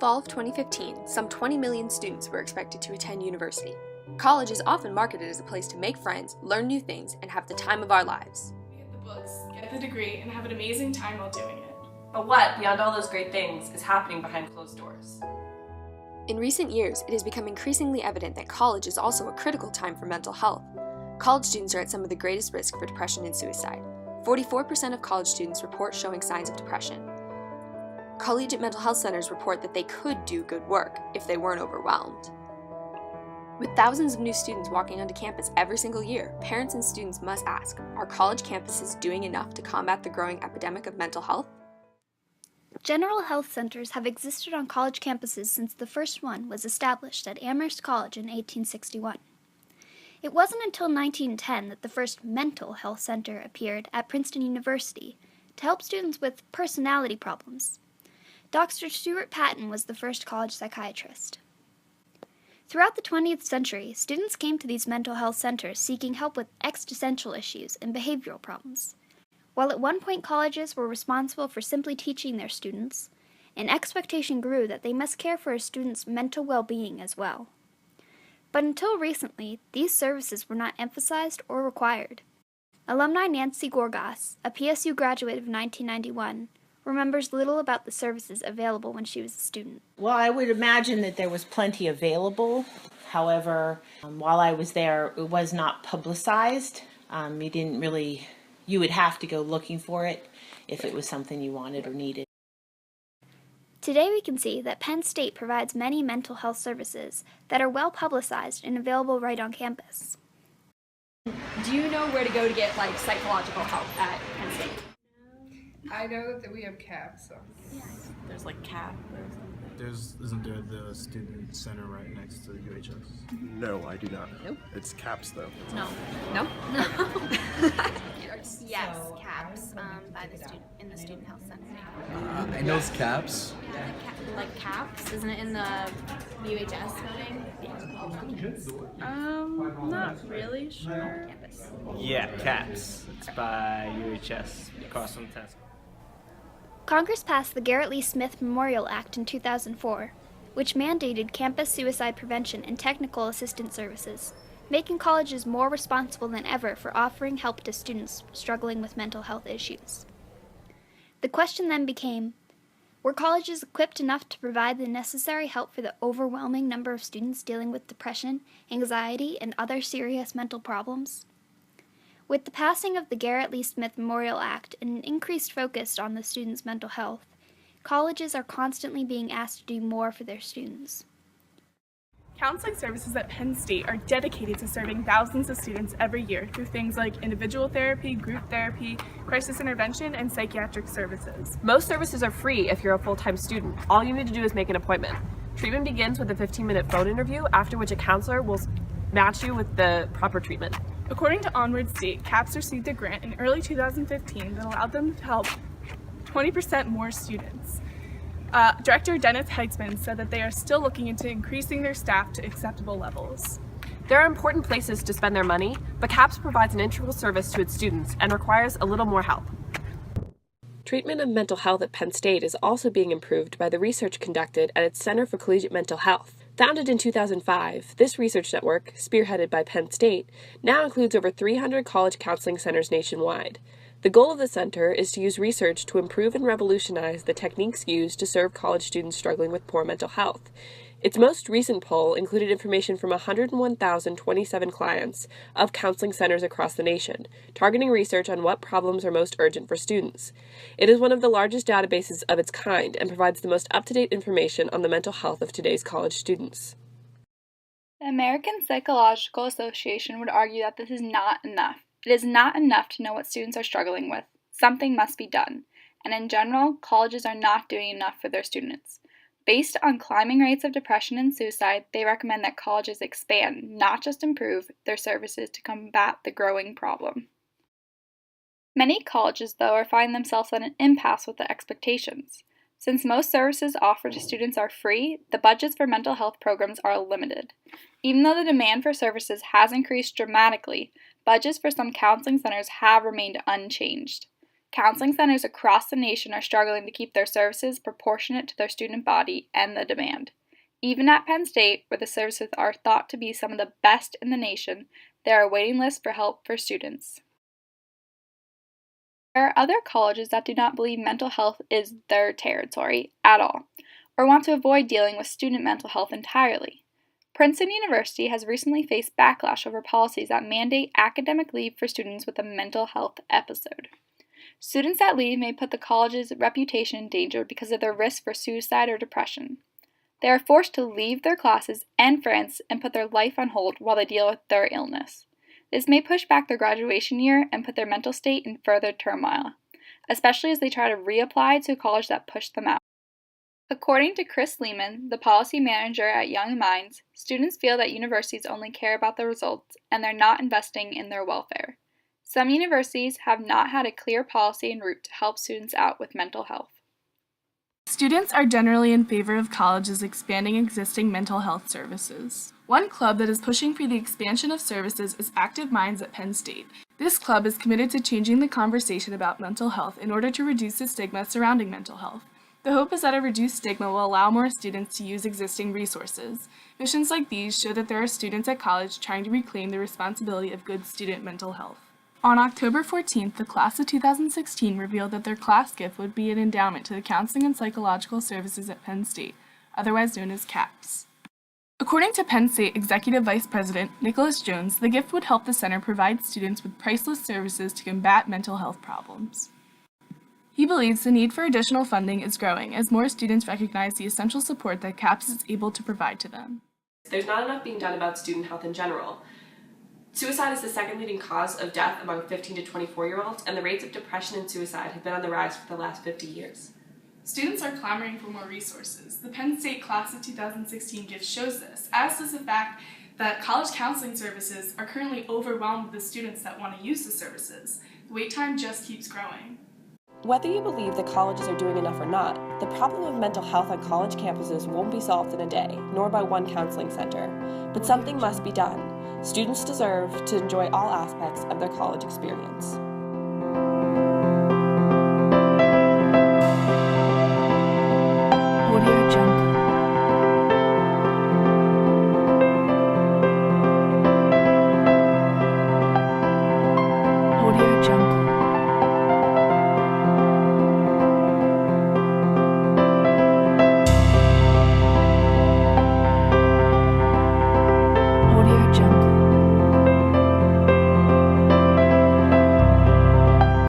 fall of 2015, some 20 million students were expected to attend university. College is often marketed as a place to make friends, learn new things, and have the time of our lives. We get the books, get the degree, and have an amazing time while doing it. But what, beyond all those great things, is happening behind closed doors? In recent years, it has become increasingly evident that college is also a critical time for mental health. College students are at some of the greatest risk for depression and suicide. 44% of college students report showing signs of depression. Collegiate mental health centers report that they could do good work if they weren't overwhelmed. With thousands of new students walking onto campus every single year, parents and students must ask, are college campuses doing enough to combat the growing epidemic of mental health? General health centers have existed on college campuses since the first one was established at Amherst College in 1861. It wasn't until 1910 that the first mental health center appeared at Princeton University to help students with personality problems. Dr. Stuart Patton was the first college psychiatrist. Throughout the 20th century, students came to these mental health centers seeking help with existential issues and behavioral problems. While at one point colleges were responsible for simply teaching their students, an expectation grew that they must care for a student's mental well-being as well. But until recently, these services were not emphasized or required. Alumni Nancy Gorgas, a PSU graduate of 1991, remembers little about the services available when she was a student. Well, I would imagine that there was plenty available. However, while I was there, it was not publicized. You would have to go looking for it if it was something you wanted or needed. Today we can see that Penn State provides many mental health services that are well publicized and available right on campus. Do you know where to go to get psychological help at Penn State? I know that we have CAPS. So. There's CAP or something. Isn't there the student center right next to UHS? No, I do not. Nope. It's CAPS though. No. Yes, CAPS in the student health center. I know it's CAPS. Like CAPS, isn't it in the UHS building? Not really sure. Yeah, CAPS. It's by UHS across from the tennis. Congress passed the Garrett Lee Smith Memorial Act in 2004, which mandated campus suicide prevention and technical assistance services, making colleges more responsible than ever for offering help to students struggling with mental health issues. The question then became, were colleges equipped enough to provide the necessary help for the overwhelming number of students dealing with depression, anxiety, and other serious mental problems? With the passing of the Garrett Lee Smith Memorial Act and an increased focus on the students' mental health, colleges are constantly being asked to do more for their students. Counseling services at Penn State are dedicated to serving thousands of students every year through things like individual therapy, group therapy, crisis intervention, and psychiatric services. Most services are free if you're a full-time student. All you need to do is make an appointment. Treatment begins with a 15-minute phone interview, after which a counselor will match you with the proper treatment. According to Onward State, CAPS received a grant in early 2015 that allowed them to help 20% more students. Director Dennis Heitzman said that they are still looking into increasing their staff to acceptable levels. There are important places to spend their money, but CAPS provides an integral service to its students and requires a little more help. Treatment of mental health at Penn State is also being improved by the research conducted at its Center for Collegiate Mental Health. Founded in 2005, this research network, spearheaded by Penn State, now includes over 300 college counseling centers nationwide. The goal of the center is to use research to improve and revolutionize the techniques used to serve college students struggling with poor mental health. Its most recent poll included information from 101,027 clients of counseling centers across the nation, targeting research on what problems are most urgent for students. It is one of the largest databases of its kind and provides the most up-to-date information on the mental health of today's college students. The American Psychological Association would argue that this is not enough. It is not enough to know what students are struggling with. Something must be done. And in general, colleges are not doing enough for their students. Based on climbing rates of depression and suicide, they recommend that colleges expand, not just improve, their services to combat the growing problem. Many colleges, though, are finding themselves at an impasse with the expectations. Since most services offered to students are free, the budgets for mental health programs are limited. Even though the demand for services has increased dramatically, budgets for some counseling centers have remained unchanged. counseling centers across the nation are struggling to keep their services proportionate to their student body and the demand. Even at Penn State, where the services are thought to be some of the best in the nation, there are waiting lists for help for students. There are other colleges that do not believe mental health is their territory at all, or want to avoid dealing with student mental health entirely. Princeton University has recently faced backlash over policies that mandate academic leave for students with a mental health episode. Students that leave may put the college's reputation in danger because of their risk for suicide or depression. They are forced to leave their classes and friends and put their life on hold while they deal with their illness. This may push back their graduation year and put their mental state in further turmoil, especially as they try to reapply to a college that pushed them out. According to Chris Lehman, the policy manager at Young Minds, students feel that universities only care about the results and they're not investing in their welfare. Some universities have not had a clear policy en route to help students out with mental health. Students are generally in favor of colleges expanding existing mental health services. One club that is pushing for the expansion of services is Active Minds at Penn State. This club is committed to changing the conversation about mental health in order to reduce the stigma surrounding mental health. The hope is that a reduced stigma will allow more students to use existing resources. Missions like these show that there are students at college trying to reclaim the responsibility of good student mental health. On October 14th, the class of 2016 revealed that their class gift would be an endowment to the Counseling and Psychological Services at Penn State, otherwise known as CAPS. According to Penn State Executive Vice President Nicholas Jones, the gift would help the center provide students with priceless services to combat mental health problems. He believes the need for additional funding is growing as more students recognize the essential support that CAPS is able to provide to them. There's not enough being done about student health in general. Suicide is the second leading cause of death among 15 to 24-year-olds, and the rates of depression and suicide have been on the rise for the last 50 years. Students are clamoring for more resources. The Penn State class of 2016 gift shows this, as does the fact that college counseling services are currently overwhelmed with the students that want to use the services. The wait time just keeps growing. Whether you believe that colleges are doing enough or not, the problem of mental health on college campuses won't be solved in a day, nor by one counseling center. But something must be done. Students deserve to enjoy all aspects of their college experience.